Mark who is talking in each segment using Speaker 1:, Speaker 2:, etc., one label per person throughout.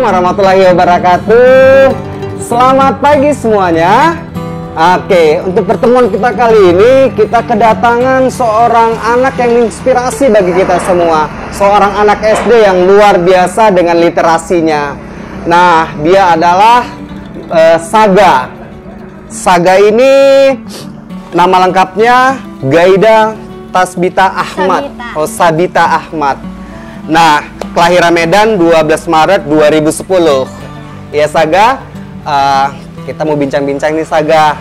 Speaker 1: warahmatullahi wabarakatuh. Selamat pagi semuanya. Oke, untuk pertemuan kita kali ini kita kedatangan seorang anak yang menginspirasi bagi kita semua. Seorang anak SD yang luar biasa dengan literasinya. Nah, dia adalah Saga. Saga ini nama lengkapnya Gaida Tasbita Ahmad. Sabita Ahmad. Nah, kelahiran Medan 12 Maret 2010. Ya Saga, kita mau bincang-bincang nih Saga.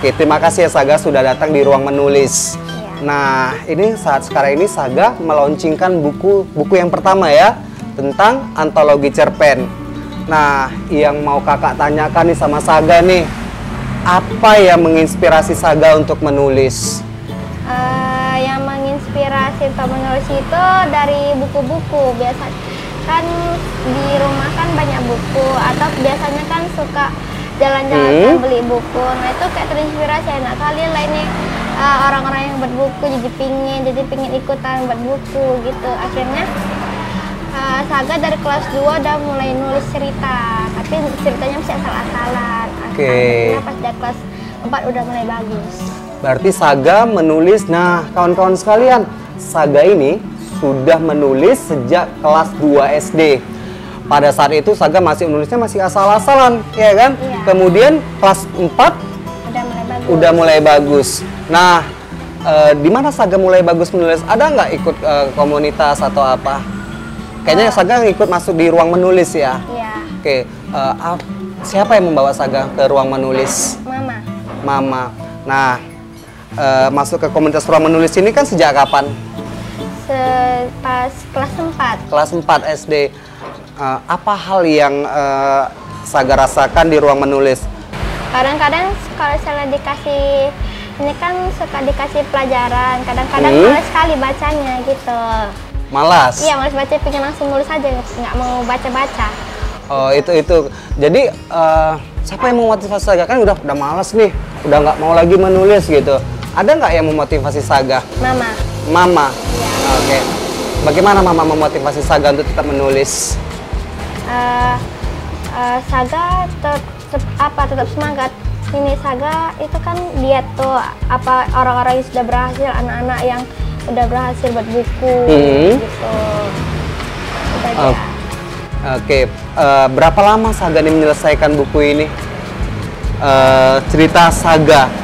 Speaker 1: Oke, terima kasih ya Saga sudah datang di ruang menulis. Ya. Nah, ini saat sekarang ini Saga meluncurkan buku yang pertama ya, tentang antologi cerpen. Nah, yang mau kakak tanyakan nih sama Saga nih, apa yang menginspirasi Saga untuk menulis?
Speaker 2: Yang menginspirasi untuk menulis itu dari buku-buku. Biasa kan di rumah kan banyak buku, atau biasanya kan suka jalan-jalan beli buku. Nah itu kayak terinspirasi, enak kali lah ini orang-orang yang buat buku jadi pingin ikutan buat buku gitu. Akhirnya Saga dari kelas 2 udah mulai nulis cerita, tapi ceritanya masih asal-asalan. Akhirnya pas dari kelas 4 udah mulai bagus.
Speaker 1: Berarti Saga menulis, nah kawan-kawan sekalian, Saga ini sudah menulis sejak kelas 2 SD. Pada saat itu Saga masih menulisnya masih asal-asalan, ya kan? Iya. Kemudian kelas 4 udah mulai bagus. Nah, di mana Saga mulai bagus menulis? Ada nggak ikut komunitas atau apa? Kayaknya Saga ikut masuk di ruang menulis ya?
Speaker 2: Iya.
Speaker 1: Oke, siapa yang membawa Saga ke ruang menulis?
Speaker 2: Mama.
Speaker 1: Mama. Nah, masuk ke komunitas ruang menulis ini kan sejak kapan?
Speaker 2: Pas kelas 4.
Speaker 1: Kelas 4 SD. Apa hal yang Saga rasakan di ruang menulis?
Speaker 2: Kadang-kadang kalau misalnya dikasih, ini kan suka dikasih pelajaran, kadang-kadang malas sekali bacanya gitu.
Speaker 1: Malas?
Speaker 2: Iya, malas baca, pengen langsung nulis aja, nggak mau baca-baca.
Speaker 1: Oh, itu. Jadi, siapa yang memotivasi Saga? Kan udah malas nih, udah nggak mau lagi menulis gitu. Ada nggak yang memotivasi Saga?
Speaker 2: Mama.
Speaker 1: Mama?
Speaker 2: Iya.
Speaker 1: Oke. Bagaimana Mama memotivasi Saga untuk tetap menulis?
Speaker 2: Saga tetap semangat. Ini Saga itu kan lihat tuh apa orang-orang yang sudah berhasil, anak-anak yang udah berhasil buat buku gitu.
Speaker 1: Oke. Berapa lama Saga ini menyelesaikan buku ini? Cerita Saga.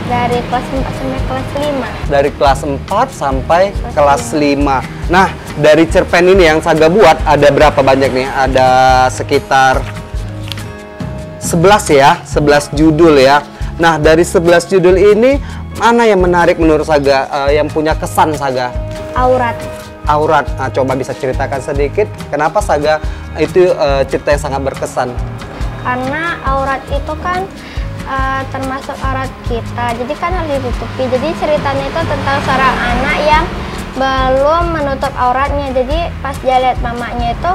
Speaker 2: Dari kelas 4 sampai kelas 5.
Speaker 1: Dari kelas 4 sampai kelas 5. Nah, dari cerpen ini yang Saga buat ada berapa banyak nih? Ada sekitar 11 ya, 11 judul ya. Nah, dari 11 judul ini mana yang menarik menurut Saga, yang punya kesan Saga?
Speaker 2: Aurat.
Speaker 1: Aurat. Nah, coba bisa ceritakan sedikit kenapa Saga itu cerita yang sangat berkesan?
Speaker 2: Karena aurat itu kan termasuk aurat kita, jadi kan harus ditutupi. Jadi ceritanya itu tentang seorang anak yang belum menutup auratnya. Jadi pas dia lihat mamanya itu,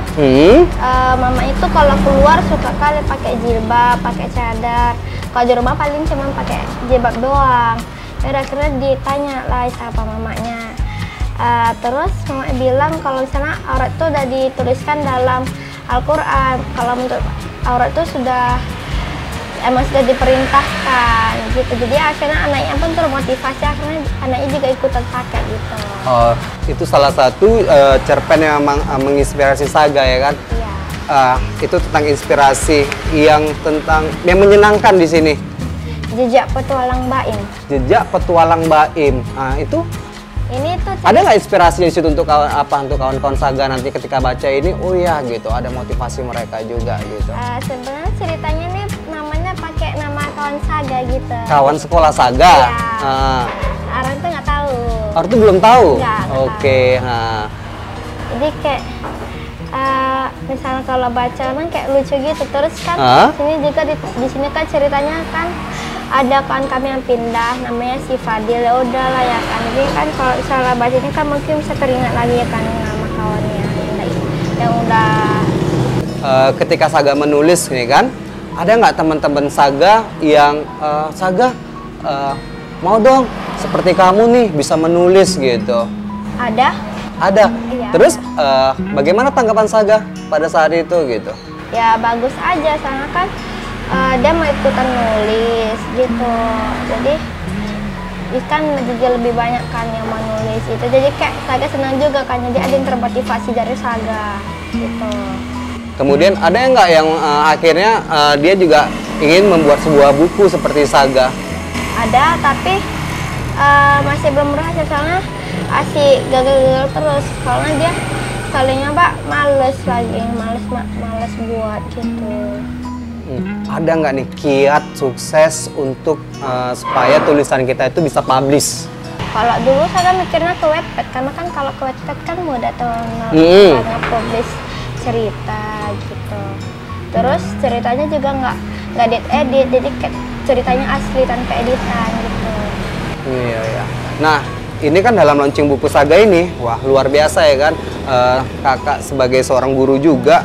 Speaker 2: mama itu kalau keluar suka kali pakai jilbab, pakai cadar. Kalau di rumah paling cuma pakai jilbab doang. Akhirnya ditanya lah siapa mamanya. Terus mama bilang kalau misalnya aurat itu udah dituliskan dalam Al-Quran. Kalau menurut aurat itu emang sudah diperintahkan gitu. Jadi akhirnya anaknya pun termotivasi, akhirnya anaknya juga ikutan pakai gitu.
Speaker 1: Oh, itu salah satu cerpen yang memang menginspirasi Saga ya kan?
Speaker 2: Iya.
Speaker 1: Itu tentang inspirasi yang menyenangkan di sini.
Speaker 2: Jejak Petualang Baim.
Speaker 1: Jejak Petualang Baim. Itu
Speaker 2: ini tuh
Speaker 1: ada nggak inspirasi di situ untuk kawan-kawan Saga nanti ketika baca ini? Oh ya gitu, ada motivasi mereka juga gitu.
Speaker 2: Sebenarnya ceritanya nih namanya pakai nama kawan Saga gitu.
Speaker 1: Kawan sekolah Saga.
Speaker 2: Iya. Orang tuh nggak tahu.
Speaker 1: Orang tuh belum tahu.
Speaker 2: Oke. Jadi kayak misalnya kalau baca kan kayak lucu gitu. Terus kan sini juga di sini kan ceritanya kan ada kawan kami yang pindah, namanya si Fadil. Ya udah lah ya kan. Jadi kan kalau misalnya bacanya kan mungkin bisa teringat lagi ya kan nama kawannya yang udah.
Speaker 1: Ketika Saga menulis nih kan, ada nggak teman-teman Saga yang Saga mau dong seperti kamu nih bisa menulis gitu?
Speaker 2: Ada.
Speaker 1: Ada.
Speaker 2: Iya.
Speaker 1: Terus bagaimana tanggapan Saga pada saat itu gitu?
Speaker 2: ya bagus aja, soalnya kan dia mau ikutan nulis gitu, jadi kan jadi lebih banyak kan yang mau nulis itu, jadi kayak Saga senang juga kan, jadi ada yang termotivasi dari Saga gitu.
Speaker 1: Kemudian ada nggak yang akhirnya dia juga ingin membuat sebuah buku seperti Saga?
Speaker 2: Ada, tapi masih belum berhasil, soalnya asik gagal-gagal terus, soalnya dia sekalinya males buat gitu.
Speaker 1: Ada nggak nih kiat sukses untuk supaya tulisan kita itu bisa publish?
Speaker 2: Kalau dulu saya mikirnya ke Wattpad, karena kan kalau ke Wattpad kan mudah tuh nge-publish cerita gitu. Terus ceritanya juga nggak edit, jadi ceritanya asli tanpa editan gitu.
Speaker 1: Iya ya. Nah, ini kan dalam launching buku Saga ini, wah luar biasa ya kan. Kakak sebagai seorang guru juga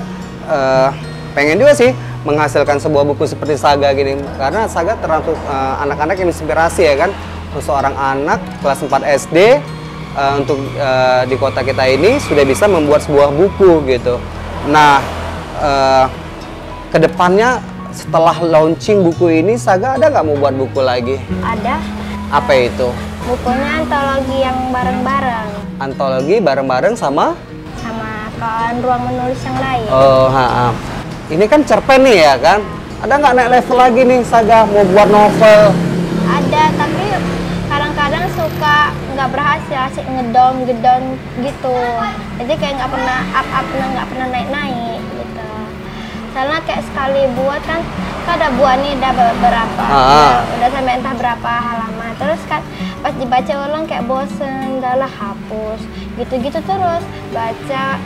Speaker 1: pengen juga sih menghasilkan sebuah buku seperti Saga gini, karena Saga termasuk anak-anak yang inspirasi ya kan, seorang anak kelas 4 SD untuk di kota kita ini sudah bisa membuat sebuah buku gitu. Nah, kedepannya setelah launching buku ini, Saga ada nggak mau buat buku lagi?
Speaker 2: Ada.
Speaker 1: Apa itu?
Speaker 2: Bukunya antologi yang bareng-bareng.
Speaker 1: Antologi bareng-bareng sama
Speaker 2: kawan ruang menulis yang lain.
Speaker 1: Oh, ini kan cerpen nih ya kan? Ada nggak naik level lagi nih Saga mau buat novel?
Speaker 2: Ada, tapi kadang-kadang suka nggak berhasil, asik ngedon gitu. Jadi kayak nggak pernah nggak pernah naik gitu. Soalnya kayak sekali buat kan ada buah nih, udah beberapa, udah sampai entah berapa halaman. Terus kan pas dibaca ulang kayak bosen, udahlah hapus. Gitu-gitu terus, baca,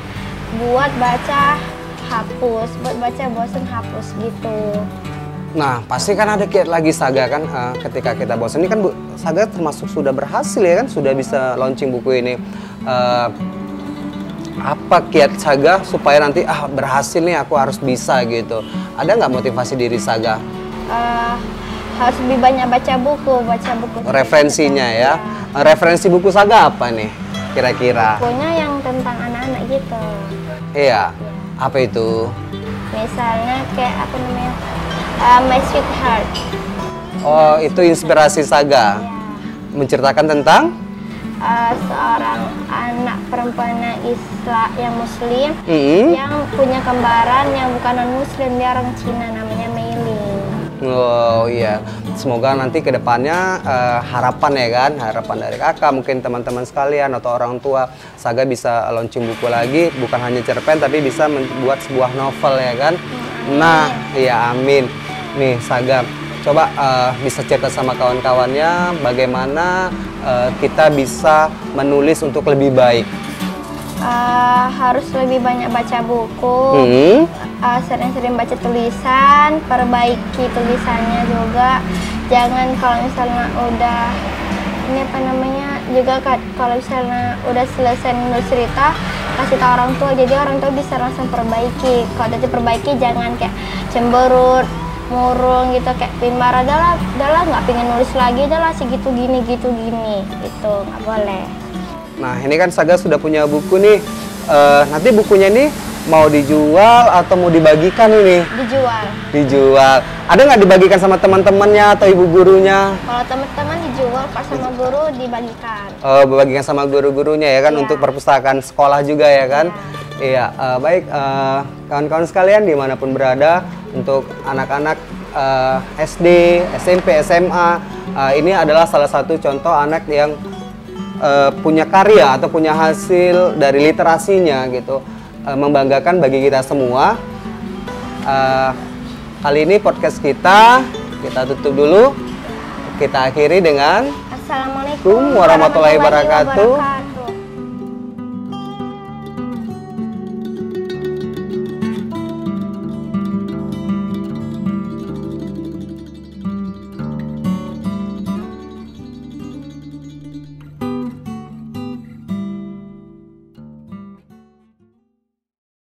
Speaker 2: hapus, baca bosen, hapus gitu.
Speaker 1: Nah, pasti kan ada kiat lagi Saga kan, ketika kita bosan. Ini kan Saga termasuk sudah berhasil ya kan, sudah bisa launching buku ini. Apa kiat Saga supaya nanti berhasil nih, aku harus bisa gitu? Ada nggak motivasi diri Saga?
Speaker 2: Harus lebih banyak baca buku.
Speaker 1: Referensinya ya. Referensi buku Saga apa nih kira-kira?
Speaker 2: Bukunya yang tentang anak-anak gitu.
Speaker 1: Iya. Apa itu?
Speaker 2: Misalnya kayak apa namanya? My Sweetheart.
Speaker 1: Oh, itu inspirasi Saga.
Speaker 2: Ya.
Speaker 1: Menceritakan tentang
Speaker 2: seorang anak perempuan Islam yang Muslim yang punya kembaran yang bukan non Muslim, dia orang Cina, namanya Meiling.
Speaker 1: Oh iya, semoga nanti kedepannya harapan ya kan, harapan dari kakak, mungkin teman-teman sekalian atau orang tua, Saga bisa launching buku lagi, bukan hanya cerpen tapi bisa membuat sebuah novel ya kan. Nah, iya amin. Nih Saga, coba bisa cerita sama kawan-kawannya bagaimana kita bisa menulis untuk lebih baik.
Speaker 2: Harus lebih banyak baca buku, sering-sering baca tulisan, perbaiki tulisannya juga. Jangan kalau misalnya udah ini apa namanya juga kalau misalnya udah selesai nulis cerita, kasih tahu orang tua, jadi orang tua bisa langsung perbaiki. Kalau udah diperbaiki jangan kayak cemberut, murung gitu, kayak pimbara, adalah nggak pengen nulis lagi, adalah segitu gini gitu, nggak boleh.
Speaker 1: Nah ini kan Saga sudah punya buku nih, nanti bukunya nih mau dijual atau mau dibagikan ini? Dijual. Ada nggak dibagikan sama teman-temannya atau ibu gurunya?
Speaker 2: Kalau teman-teman dijual, pas sama guru dibagikan.
Speaker 1: Oh, dibagikan sama guru-gurunya ya kan, untuk perpustakaan sekolah juga ya kan? Iya, baik kawan-kawan sekalian dimanapun berada, untuk anak-anak SD, SMP, SMA, ini adalah salah satu contoh anak yang punya karya atau punya hasil dari literasinya gitu, membanggakan bagi kita semua. Kali ini podcast kita tutup dulu, kita akhiri dengan
Speaker 2: Assalamualaikum
Speaker 1: warahmatullahi wabarakatuh.